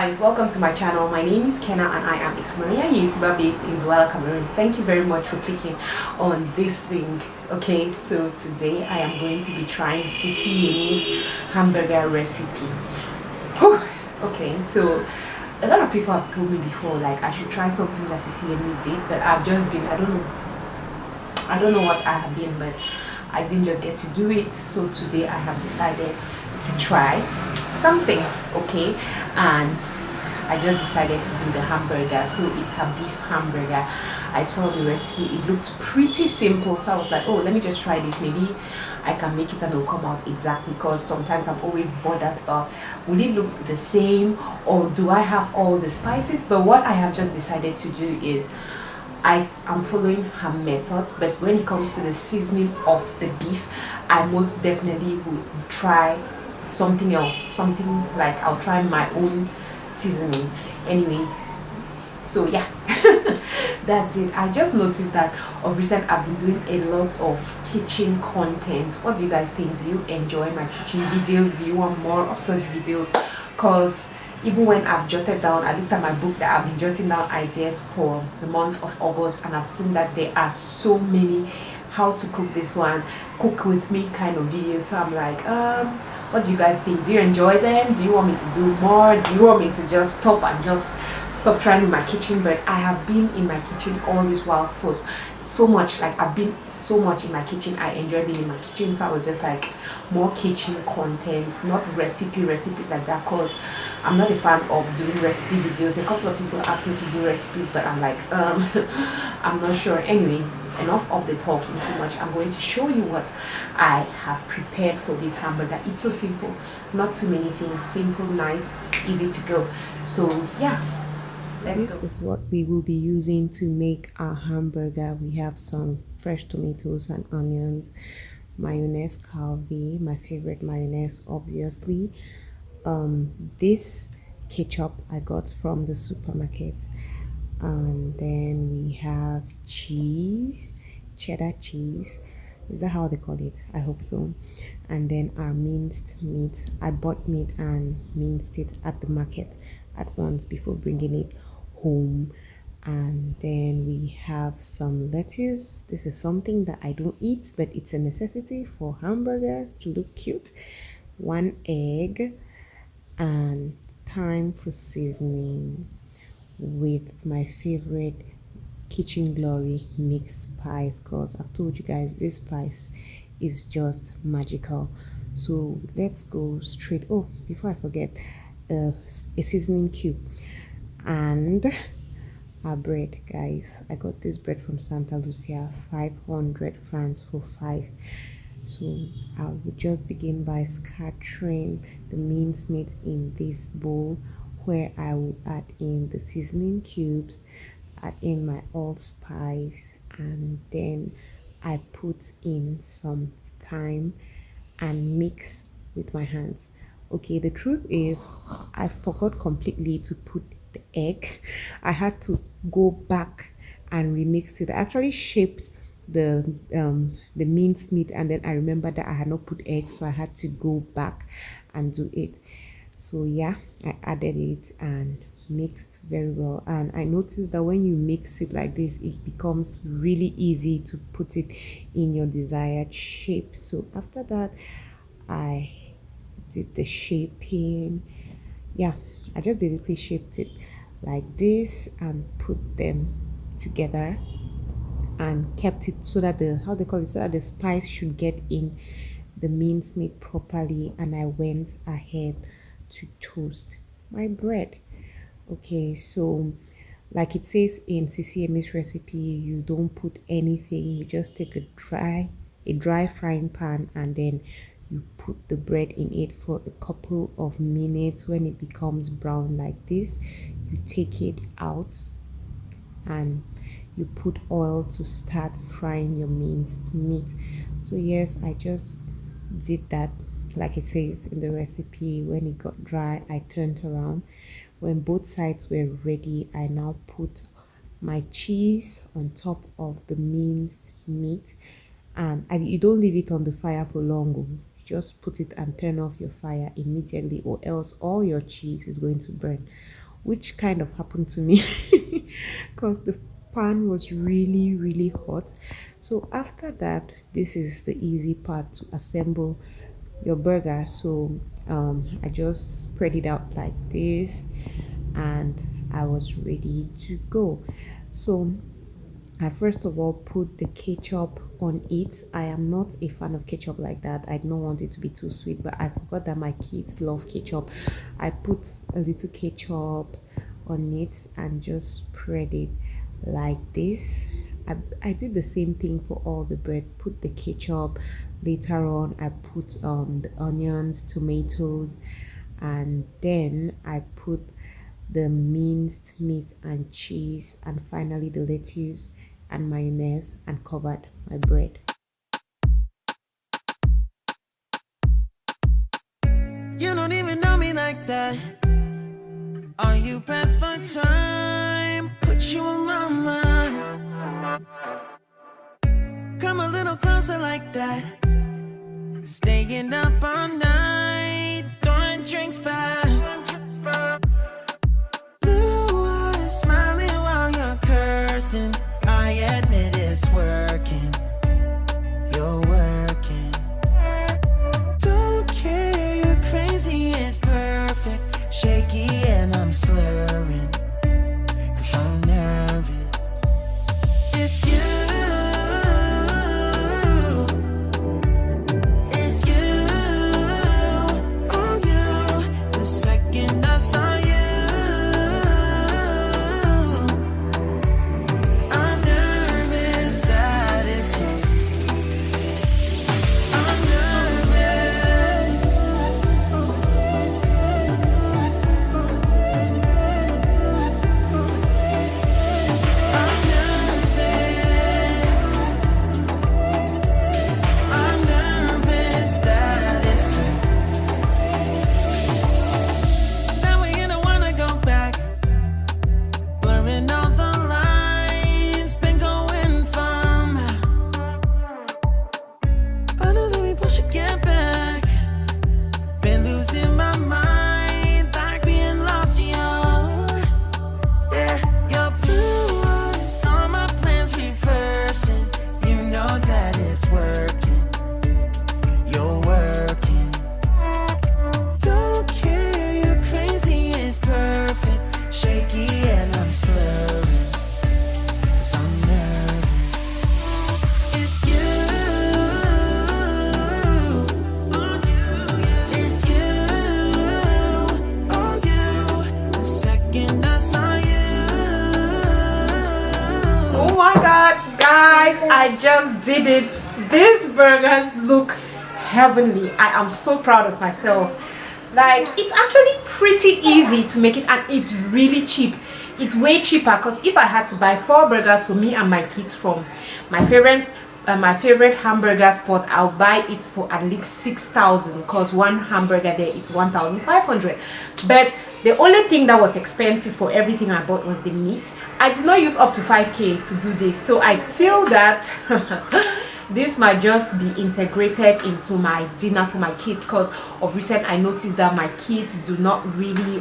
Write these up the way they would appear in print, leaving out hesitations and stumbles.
guys, welcome to my channel. My name is Kenna and I am a Cameroonian YouTuber based in Douala, Cameroon. Thank you very much for clicking on this thing. Okay, so today I am going to be trying CCA's hamburger recipe. Whew. Okay, so a lot of people have told me before like I should try something that CCA did, but I've just been, I don't know what I have been, but I didn't just get to do it. So today I have decided to try something, okay, and I just decided to do the hamburger. So it's a beef hamburger. I saw the recipe, it looked pretty simple, so I was like, oh, let me just try this, maybe I can make it and it'll come out exactly, because sometimes I'm always bothered about will it look the same or do I have all the spices. But what I have just decided to do is I am following her methods, but when it comes to the seasoning of the beef, I most definitely would try something else, something like I'll try my own seasoning anyway. So yeah, that's it. I just noticed that of recent I've been doing a lot of kitchen content. What do you guys think? Do you enjoy my kitchen videos? Do you want more of such videos? Because even when I've jotted down, I looked at my book that I've been jotting down ideas for the month of August, and I've seen that there are so many how to cook this one, cook with me kind of videos. So I'm like, what do you guys think? Do you enjoy them? Do you want me to do more? Do you want me to just stop and just stop trying in my kitchen? But I have been in my kitchen all this while for so much, like I've been so much in my kitchen. I enjoy being in my kitchen, so I was just like, more kitchen content, not recipes like that, because I'm not a fan of doing recipe videos. A couple of people ask me to do recipes, but I'm like, I'm not sure. Anyway, enough of the talking too much. I'm going to show you what I have prepared for this hamburger. It's so simple, not too many things, simple, nice, easy to go. So yeah, this is what we will be using to make our hamburger. We have some fresh tomatoes and onions, mayonnaise Calvi, my favorite mayonnaise obviously, this ketchup I got from the supermarket, and then we have cheese, cheddar cheese, is that how they call it? I hope so. And then our minced meat. I bought meat and minced it at the market at once before bringing it home. And then we have some lettuce. This is something that I don't eat, but it's a necessity for hamburgers to look cute. 1 egg, and thyme for seasoning, with my favorite Kitchen Glory mixed spice, because I've told you guys this spice is just magical. So let's go straight. Oh, before I forget, a seasoning cube and our bread, guys. I got this bread from Santa Lucia, 500 francs for 5. So I will just begin by scattering the minced meat in this bowl, where I will add in the seasoning cubes, add in my allspice, and then I put in some thyme and mix with my hands. Okay, the truth is I forgot completely to put the egg. I had to go back and remix it. I actually shaped the minced meat, and then I remembered that I had not put eggs, so I had to go back and do it. So yeah, I added it and mixed very well, and I noticed that when you mix it like this, it becomes really easy to put it in your desired shape. So after that, I did the shaping. Yeah, I just basically shaped it like this and put them together and kept it so that the, how they call it, so that the spice should get in the minced meat properly. And I went ahead to toast my bread. Okay, so like it says in CCM's recipe, you don't put anything, you just take a dry frying pan, and then you put the bread in it for a couple of minutes. When it becomes brown like this, you take it out and you put oil to start frying your minced meat. So yes, I just did that like it says in the recipe. When it got dry, I turned around. When both sides were ready, I now put my cheese on top of the minced meat, and you don't leave it on the fire for long. just put it and turn off your fire immediately, or else all your cheese is going to burn, which kind of happened to me because the pan was really hot. So after that, this is the easy part to assemble your burger. So I just spread it out like this and I was ready to go. So I first of all put the ketchup on it. I am not a fan of ketchup like that. I don't want it to be too sweet, but I forgot that my kids love ketchup. I put a little ketchup on it and just spread it like this. I did the same thing for all the bread. Put the ketchup. Later on I put the onions, tomatoes, and then I put the minced meat and cheese, and finally the lettuce and mayonnaise, and covered my bread. You don't even know me like that. Are you pressed for time? Put you in my mind. Come a little closer like that. Staying up all night, throwing drinks back. Blue eyes smiling while you're cursing. I admit it's working. You're working. Don't care, you're crazy, it's perfect. Shaky and I'm slurring, 'cause I'm nervous. It's you. I just did it. These burgers look heavenly. I am so proud of myself. Like, it's actually pretty easy to make it, and it's really cheap. It's way cheaper, because if I had to buy 4 burgers for me and my kids from my favorite hamburger spot, I'll buy it for at least 6,000, because one hamburger there is 1,500. But the only thing that was expensive for everything I bought was the meat. I did not use up to 5k to do this, so I feel that this might just be integrated into my dinner for my kids, because of recent I noticed that my kids do not really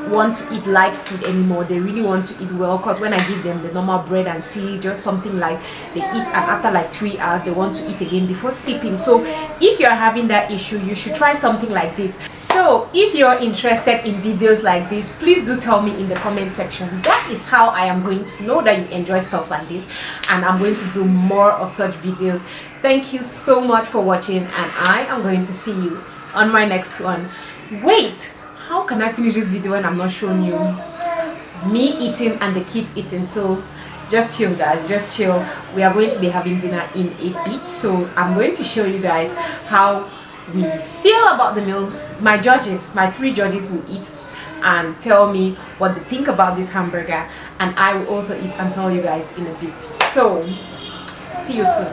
want to eat light food anymore. They really want to eat well, because when I give them the normal bread and tea, just something like they eat, and after like 3 hours they want to eat again before sleeping. So if you're having that issue, you should try something like this. So if you're interested in videos like this, please do tell me in the comment section. That is how I am going to know that you enjoy stuff like this, and I'm going to do more of such videos. Thank you so much for watching, and I am going to see you on my next one. Wait, how can I finish this video when I'm not showing you me eating and the kids eating? So just chill, guys, just chill. We are going to be having dinner in a bit, so I'm going to show you guys how we feel about the meal. My 3 judges will eat and tell me what they think about this hamburger, and I will also eat and tell you guys in a bit. So see you soon.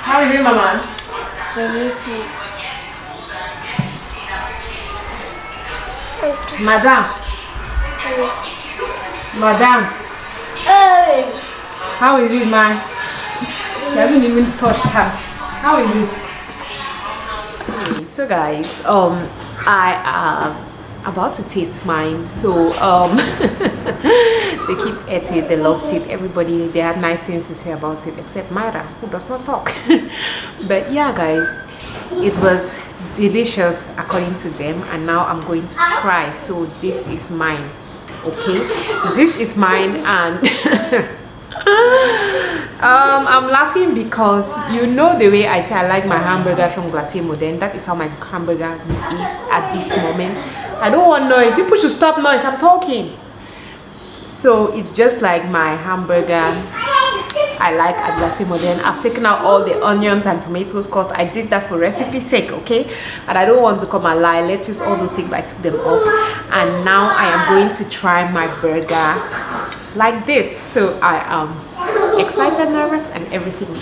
How is it, Mama? Madam. Madam. How is it, man? She hasn't even touched her. How is it? Okay, so guys, I am about to taste mine. So the kids ate it, they loved it, everybody, they had nice things to say about it except Myra, who does not talk. But yeah guys, it was delicious according to them, and now I'm going to try. So this is mine, okay, this is mine. And I'm laughing because you know the way I say I like my hamburger from Glacier Modern. That is how my hamburger is at this moment. I don't want noise. People should stop noise. I'm talking. So it's just like my hamburger I like at Glacier Modern. I've taken out all the onions and tomatoes because I did that for recipe sake, okay? And I don't want to come and lie. Lettuce, all those things, I took them off. And now I am going to try my burger like this. So I am excited, nervous, and everything.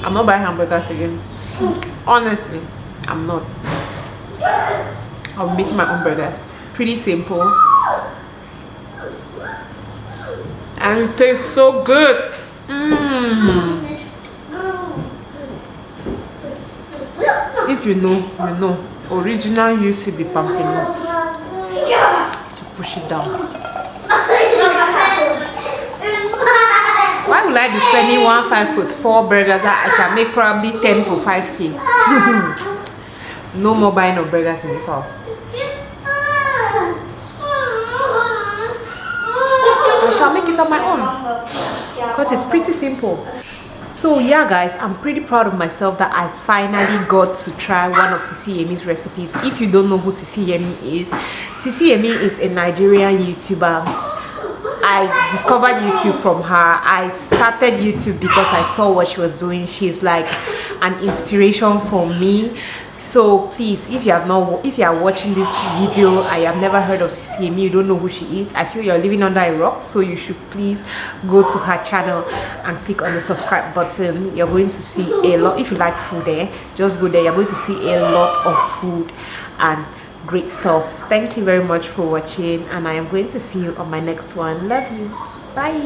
I'm not buying hamburgers again. Honestly, I'm not. I'll make my own burgers. Pretty simple. And it tastes so good. If you know, you know. Original used to be pampinos. To push it down. Why would I be spending 1.5 burgers that I can make probably 10 for 5K? No more buying of burgers in this house. I shall make it on my own because it's pretty simple. So yeah guys, I'm pretty proud of myself that I finally got to try one of Sisi Yemi's recipes. If you don't know who Sisi Yemi is a Nigerian YouTuber. I discovered YouTube from her. I started YouTube because I saw what she was doing. She's like an inspiration for me. So please, if you are watching this video, I have never heard of Sisi Yemi, you don't know who she is, I feel you're living under a rock. So you should please go to her channel and click on the subscribe button. You're going to see a lot. If you like food there, just go there. You're going to see a lot of food and great stuff. Thank you very much for watching, and I am going to see you on my next one. Love you. Bye.